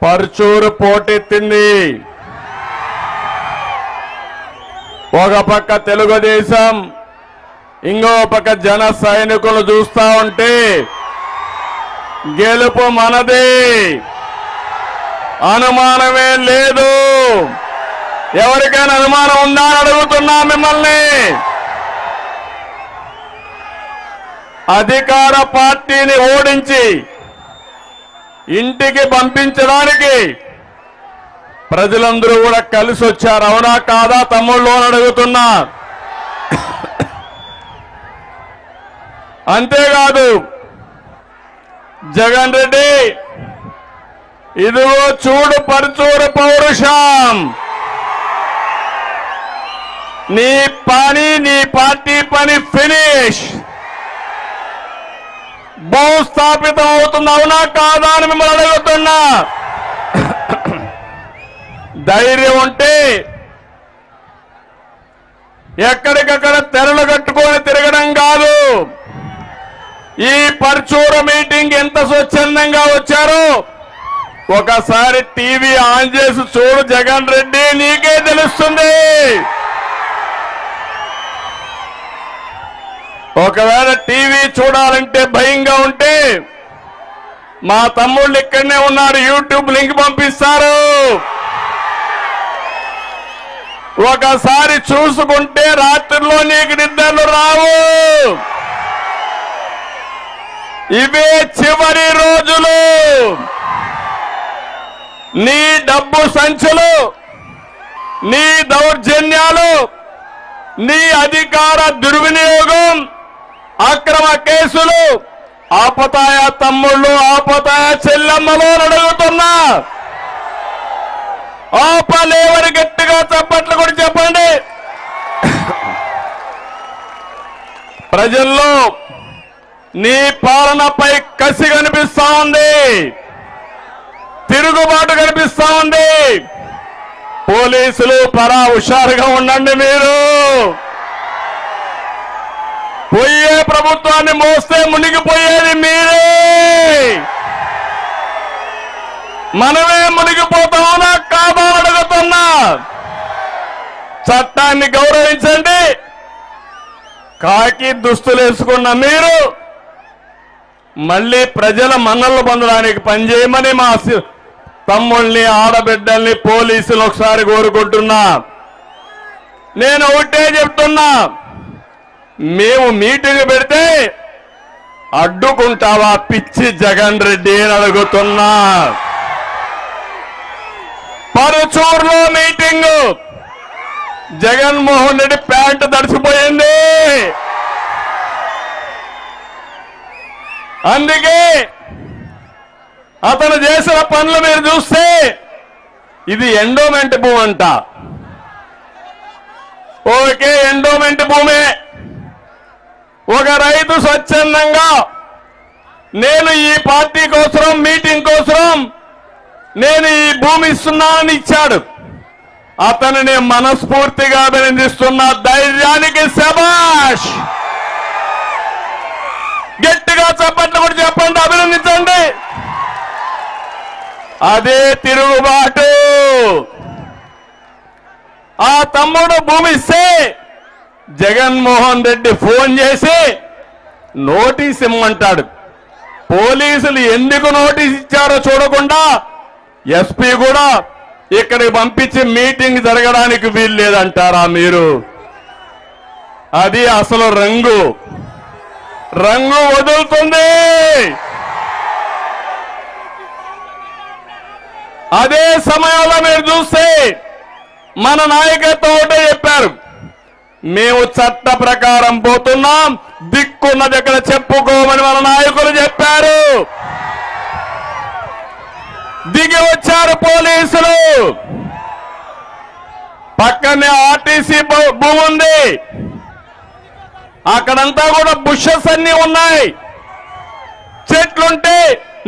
పర్చూరు పోటెత్తింది. ఒక పక్క తెలుగుదేశం, ఇంకో పక్క జన సైనికులు చూస్తా ఉంటే గెలుపు మనదే, అనుమానమే లేదు. ఎవరికైనా అనుమానం ఉందా అని అడుగుతున్నా మిమ్మల్ని. అధికార పార్టీని ఓడించి ఇంటికి పంపించడానికి ప్రజలందరూ కూడా కలిసి వచ్చారు. అవునా కాదా తమ్ముళ్ళు అని అడుగుతున్నా. అంతేకాదు జగన్ రెడ్డి, ఇదిగో చూడు పరుచూరు పౌరుషం, నీ పని, నీ పార్టీ పని ఫినిష్, భూస్థాపితం అవుతుంది. అవునా కాదా అని మిమ్మల్ని అడుగుతున్నా. ధైర్యం ఉంటే ఎక్కడికక్కడ తెరలు కట్టుకొని తిరగడం కాదు. ఈ పర్చూరు మీటింగ్ ఎంత స్వచ్ఛందంగా వచ్చారో ఒకసారి టీవీ ఆన్ చేసి చూడు జగన్ రెడ్డి, నీకే తెలుస్తుంది. ఒకవేళ టీవీ చూడాలంటే భయంగా ఉంటే మా తమ్ముళ్ళు ఇక్కడనే ఉన్నారు, యూట్యూబ్ లింక్ పంపిస్తారు. ఒకసారి చూసుకుంటే రాత్రిలో నీకు నిద్రలు రావు. ఇవే చివరి రోజులు. నీ డబ్బు సంచులు, నీ దౌర్జన్యాలు, నీ అధికార దుర్వినియోగం, అక్రమ కేసులు ఆపతాయా తమ్ముళ్ళు, ఆపతాయా చెల్లెమ్మలు అడుగుతున్నా. ఆపలేవని గట్టిగా చప్పట్లు కూడా చెప్పండి. ప్రజల్లో నీ పాలనపై కసి కనిపిస్తా ఉంది, తిరుగుబాటు కనిపిస్తా ఉంది. పోలీసులు పరా హుషారుగా ఉండండి. మీరు పోయే ప్రభుత్వాన్ని మోస్తే మునిగిపోయేది మీరే, మనమే మునిగిపోతామనా కాదా అడుగుతున్నా. చట్టాన్ని గౌరవించండి. కాకి దుస్తులు వేసుకున్న మీరు మళ్ళీ ప్రజల మన్నలు పొందడానికి పనిచేయమని మా తమ్ముళ్ళని, ఆడబిడ్డల్ని, పోలీసులు ఒకసారి కోరుకుంటున్నా. నేను ఒకటే చెప్తున్నా, మేము మీటింగ్ పెడితే అడ్డుకుంటావా పిచ్చి జగన్ రెడ్డి అని అడుగుతున్నా. పరుచూరులో మీటింగ్, జగన్మోహన్ రెడ్డి ప్యాంటు తడిసిపోయింది. అందుకే అతను చేసిన పనులు మీరు చూస్తే ఇది ఎండోమెంట్ భూమి అంట. ఓకే, ఎండోమెంట్ భూమే. ఒక రైతు స్వచ్ఛందంగా నేను ఈ పార్టీ కోసం, మీటింగ్ కోసం నేను ఈ భూమి ఇస్తున్నానని ఇచ్చాడు. అతనిని మనస్ఫూర్తిగా అభినందిస్తున్న. ధైర్యానికి శభాష్. గట్టిగా చప్పట్లు కూడా చెప్పండి, అభినందించండి. అదే తిరుగుబాటు. ఆ తమ్ముడు భూమి ఇస్తే జగన్మోహన్ రెడ్డి ఫోన్ చేసి నోటీస్ ఇమ్మంటాడు. పోలీసులు ఎందుకు నోటీస్ ఇచ్చారో చూడకుండా ఎస్పీ కూడా ఇక్కడికి పంపించి మీటింగ్ జరగడానికి వీలు లేదంటారా మీరు? అది అసలు రంగు వదులుతుంది. అదే సమయంలో మీరు చూస్తే మన నాయకత్వం ఒకటే చెప్పారు, మేము చట్ట ప్రకారం పోతున్నాం, దిక్కున్న దగ్గర చెప్పుకోమని మన నాయకులు చెప్పారు. దిగి వచ్చారు పోలీసులు. పక్కనే ఆర్టీసీ భూమి ఉంది, అక్కడంతా కూడా బుషెస్ అన్ని ఉన్నాయి, చెట్లుంటే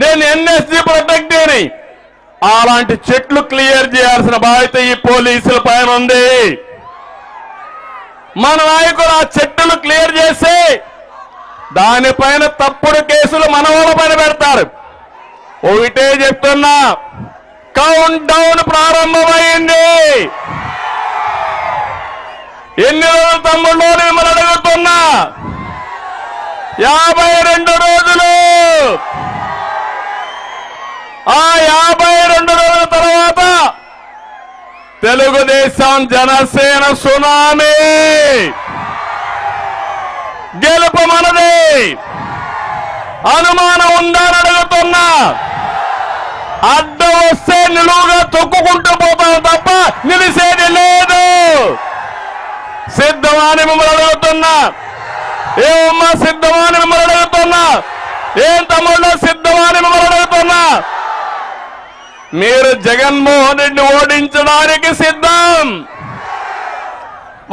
నేను ఎన్ఎస్జీ ప్రొటెక్ట్ అని అలాంటి చెట్లు క్లియర్ చేయాల్సిన బాధ్యత ఈ పోలీసుల పైన ఉంది. మన నాయకులు ఆ చెట్టులు క్లియర్ చేసి దానిపైన తప్పుడు కేసులు మన వాళ్ళ పైన పెడతారు. ఒకటే చెప్తున్నా, కౌంట్ డౌన్ ప్రారంభమైంది. ఎన్ని రోజులు తమ్ముళ్ళు మిమ్మల్ని అడుగుతున్నా? 52 రోజులు. ఆ 52 రోజుల తర్వాత తెలుగుదేశం జనసేన సునామీ. గెలుపు మనది. అనుమానం ఉందని అడుగుతున్నా. అడ్డం వస్తే నిలువుగా తొక్కుకుంటూ పోతాం తప్ప నిలిసేది లేదు. సిద్ధమాని మిమ్మల్ని అడుగుతున్నా. ఏమమ్మా సిద్ధమాని మిమ్మల్ని అడుగుతున్నా? ఏం తమ్ముళ్ళు సిద్ధమాని మిమ్మల్ని అడుగుతున్నా? మీరు జగన్మోహన్ రెడ్డి ఓడించడానికి సిద్ధం.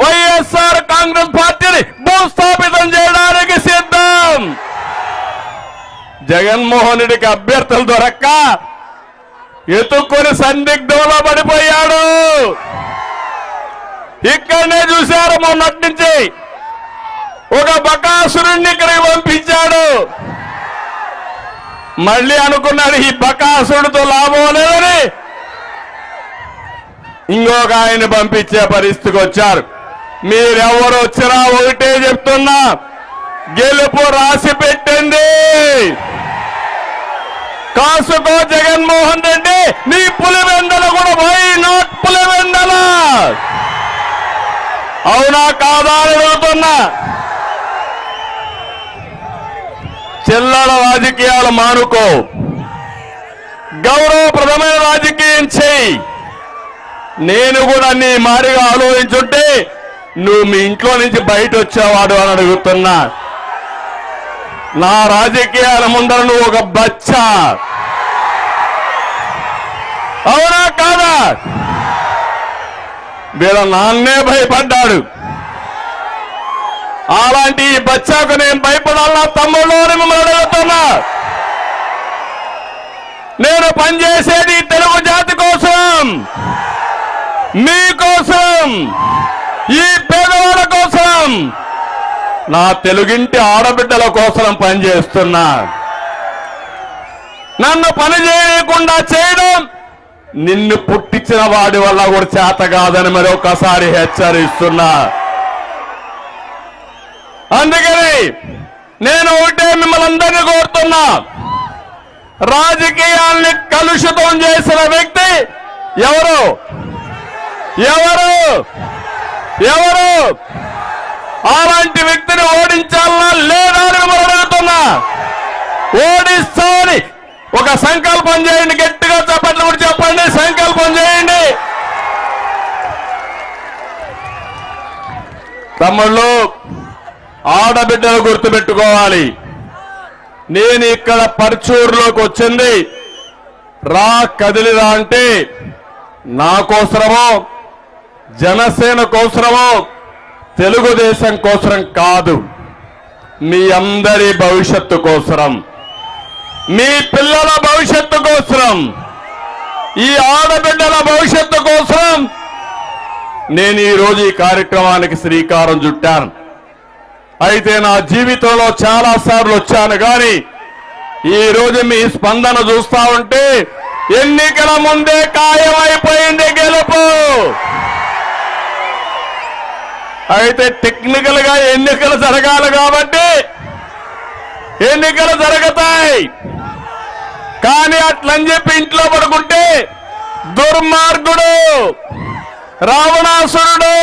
వైఎస్ఆర్ కాంగ్రెస్ పార్టీని భూస్థాపితం చేయడానికి సిద్ధం. జగన్మోహన్ రెడ్డికి అభ్యర్థులు దొరక్క ఎత్తుక్కొని సందిగ్ధంలో పడిపోయాడు. ఇక్కడనే చూశారు మొన్నటి నుంచి. ఒక బకాసురుణ్ణి ఇక్కడికి పంపించాడు. మళ్ళీ అనుకున్నాడు ఈ బకాసురుడితో లాభం లేదని ఇంకొక ఆయన పంపించే పరిస్థితికి వచ్చారు. మీరెవరు వచ్చినా ఒకటే చెప్తున్నా, గెలుపు రాసి పెట్టింది. కాసుకో జగన్మోహన్ రెడ్డి, నీ పులివెందల కూడా వై నాట్ పులివెందల? అవునా కాదా అని అడుగుతున్నా. చిల్లర రాజకీయాలు మానుకో, గౌరవప్రదమైన రాజకీయం చేయి. నేను కూడా నీ మారిగా ఆలోచించుంటే నువ్వు మీ ఇంట్లో నుంచి బయట వచ్చేవాడు అని అడుగుతున్నా. నా రాజకీయాల ముందర నువ్వు ఒక బచ్చా. అవునా కాదా? వీళ్ళ నాన్నే భయపడ్డాడు. అలాంటి ఈ బచ్చాకు నేను భయపడాలా తమ్ముళ్ళు అని మిమ్మల్ని అడుగుతున్నా. నేను పనిచేసేది తెలుగు జాతి కోసం, మీకోసం, ఈ పేదవాళ్ళ కోసం, నా తెలుగింటి ఆడబిడ్డల కోసం పనిచేస్తున్నా. నన్ను పని చేయకుండా చేయడం నిన్ను పుట్టించిన వాడి వల్ల కూడా చేత కాదని మరొకసారి హెచ్చరిస్తున్నా. అందుకని నేను ఒకటే మిమ్మల్ని అందరినీ కోరుతున్నా, రాజకీయాల్ని కలుషితం చేసిన వ్యక్తి ఎవరు ఎవరు ఎవరు అలాంటి వ్యక్తిని ఓడించాలన్నా లేదా అని మిమ్మల్ని అడుగుతున్నా. ఓడిస్తామని ఒక సంకల్పం చేయండి. గట్టిగా చప్పట్లు కూడా చెప్పండి. సంకల్పం చేయండి. తమ్ముళ్ళు, ఆడబిడ్డలు గుర్తుపెట్టుకోవాలి. నేను ఇక్కడ పర్చూరులోకి వచ్చింది రా కదిలిరా అంటే నా కోసమో జనసేన కోసమో తెలుగుదేశం కోసం కాదు, మీ అందరి భవిష్యత్తు కోసం, మీ పిల్లల భవిష్యత్తు కోసం, ఈ ఆడబిడ్డల భవిష్యత్తు కోసం నేను ఈరోజు ఈ కార్యక్రమానికి శ్రీకారం చుట్టాను. అయితే నా జీవితంలో చాలా సార్లు వచ్చాను కానీ ఈరోజు మీ స్పందన చూస్తా ఉంటే ఎన్నికల ముందే ఖాయమైపోయింది గెలుపు. అయితే టెక్నికల్ గా ఎన్నికలు జరగాలి కాబట్టి ఎన్నికలు జరుగుతాయి. కానీ అట్లని చెప్పి ఇంట్లో పడుకుంటే దుర్మార్గుడు రావణాసురుడు.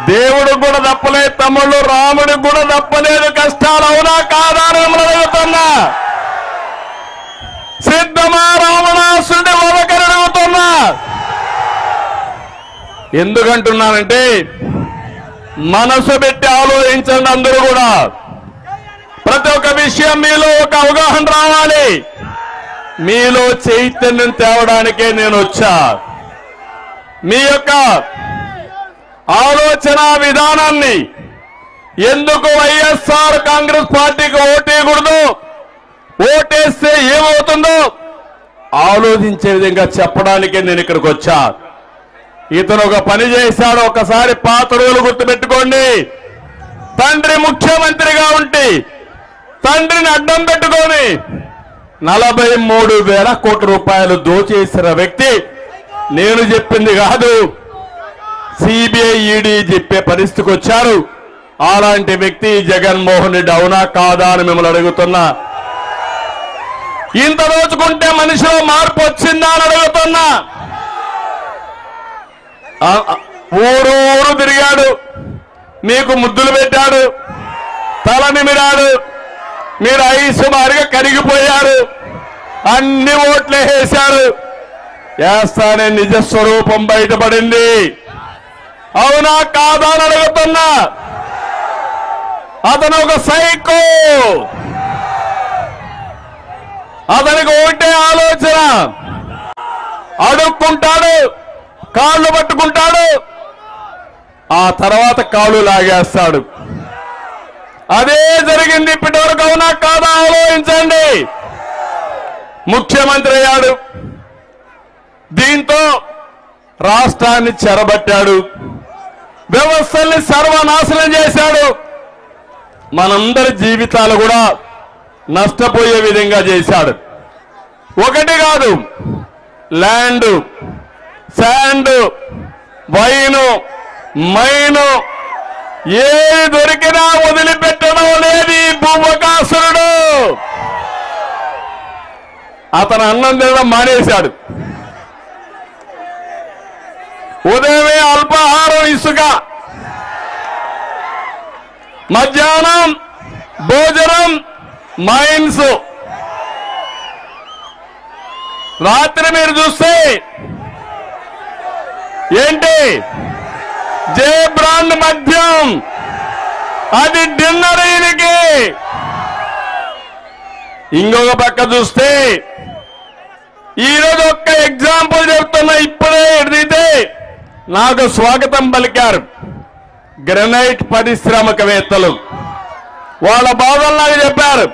దేవుడు కూడా తప్పలేదు తమ్ముళ్ళు, రాముడికి కూడా తప్పలేదు కష్టాలు. అవునా కాదా అని మిమ్మల్ని అడుగుతున్నా. సిద్ధమా రావణాసురుడి వదకని అడుగుతున్నా. ఎందుకంటున్నానంటే మనసు పెట్టి ఆలోచించండి. అందరూ కూడా ప్రతి ఒక్క విషయం మీలో ఒక అవగాహన రావాలి. మీలో చైతన్యం తేవడానికే నేను వచ్చా. మీ యొక్క ఆలోచన విధానాన్ని, ఎందుకు వైఎస్ఆర్ కాంగ్రెస్ పార్టీకి ఓటేయకూడదు, ఓటేస్తే ఏమవుతుందో ఆలోచించే విధంగా చెప్పడానికే నేను ఇక్కడికి వచ్చా. ఇతను ఒక పని చేశాడు. ఒకసారి పాత రోజులు గుర్తుపెట్టుకోండి. తండ్రి ముఖ్యమంత్రిగా ఉంటే తండ్రిని అడ్డం పెట్టుకొని 43,000 కోట్ల రూపాయలు దోచేసిన వ్యక్తి నేను చెప్పింది కాదు, సిబిఐ ఈడీ చెప్పే పరిస్థితికి వచ్చారు. అలాంటి వ్యక్తి జగన్మోహన్ రెడ్డి అవునా కాదా అని మిమ్మల్ని అడుగుతున్నా. ఇంత రోజుకుంటే మనిషిలో మార్పు వచ్చిందా అని అడుగుతున్నా. ఊరు ఊరు తిరిగాడు, మీకు ముద్దులు పెట్టాడు, తల నిమిరాడు, మీరు ఐసు మారిగా కరిగిపోయారు, అన్ని ఓట్లే వేశారు. వేస్తానే నిజ స్వరూపం బయటపడింది. అవునా కాదా అని అడుగుతున్నా. అతను ఒక సైకో. అతనికి ఒకటే ఆలోచన, అడుక్కుంటాడు, కాళ్ళు పట్టుకుంటాడు, ఆ తర్వాత కాళ్ళు లాగేస్తాడు. అదే జరిగింది ఇప్పటివరకు. అవునా కాదా ఆలోచించండి. ముఖ్యమంత్రి అయ్యాడు, దీంతో రాష్ట్రాన్ని చెరబట్టాడు, వ్యవస్థల్ని సర్వనాశనం చేశాడు, మనందరి జీవితాలు కూడా నష్టపోయే విధంగా చేశాడు. ఒకటి కాదు, ల్యాండ్, శాండ్, వైను, మైను ఏది దొరికినా వదిలిపెట్టడం లేదు ఈ భూమకాసురుడు. అతను అన్నం తినడం మానేశాడు. ఉదయమే అల్పాహారం ఇసుక, మధ్యాహ్నం భోజనం మైన్స్, రాత్రి మీరు చూస్తే ఏంటి జే బ్రాండ్ మద్యం, అది డిన్నర్ ఈయనకి. ఇంకొక పక్క చూస్తే ఈరోజు ఒక్క ఎగ్జాంపుల్ చెప్తున్నా. ఇప్పుడే ఎడితే నాకు స్వాగతం పలికారు గ్రనైట్ పారిశ్రామికవేత్తలు. వాళ్ళ బాధలు నాకు చెప్పారు.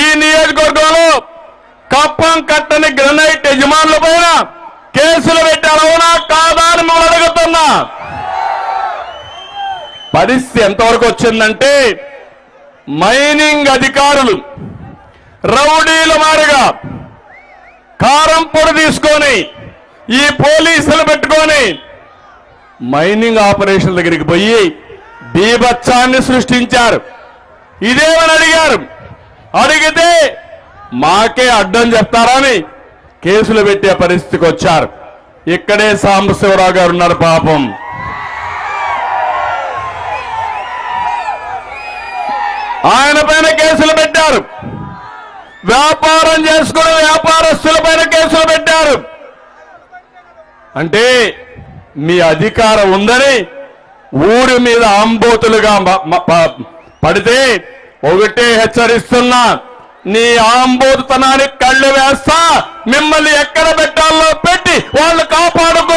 ఈ నియోజకవర్గంలో కప్పం కట్టని గ్రనైట్ యజమానుల పైన కేసులు పెట్టారు. అవునా కాదా అని మనం అడుగుతున్నా. పరిస్థితి ఎంతవరకు వచ్చిందంటే మైనింగ్ అధికారులు రౌడీల మారిగా కారం పొడి తీసుకొని ఈ పోలీసులు పెట్టుకొని మైనింగ్ ఆపరేషన్ దగ్గరికి పోయి బీభత్సాన్ని సృష్టించారు. ఇదేమని అడిగారు. అడిగితే మాకే అడ్డం చెప్తారని కేసులు పెట్టే పరిస్థితికి వచ్చారు. ఇక్కడే సాంబశివరావు గారు ఉన్నారు. పాపం ఆయన పైన కేసులు పెట్టారు. వ్యాపారం చేసుకునే వ్యాపారస్తుల పైన కేసులు పెట్టారు. అంటే మీ అధికారం ఉందని ఊరి మీద ఆంబోతులుగా పడితే ఒకటే హెచ్చరిస్తున్నా, నీ ఆంబోతుతనానికి కళ్ళు వేస్తా, మిమ్మల్ని ఎక్కడ పెట్టాలో పెట్టి వాళ్ళు కాపాడుకో.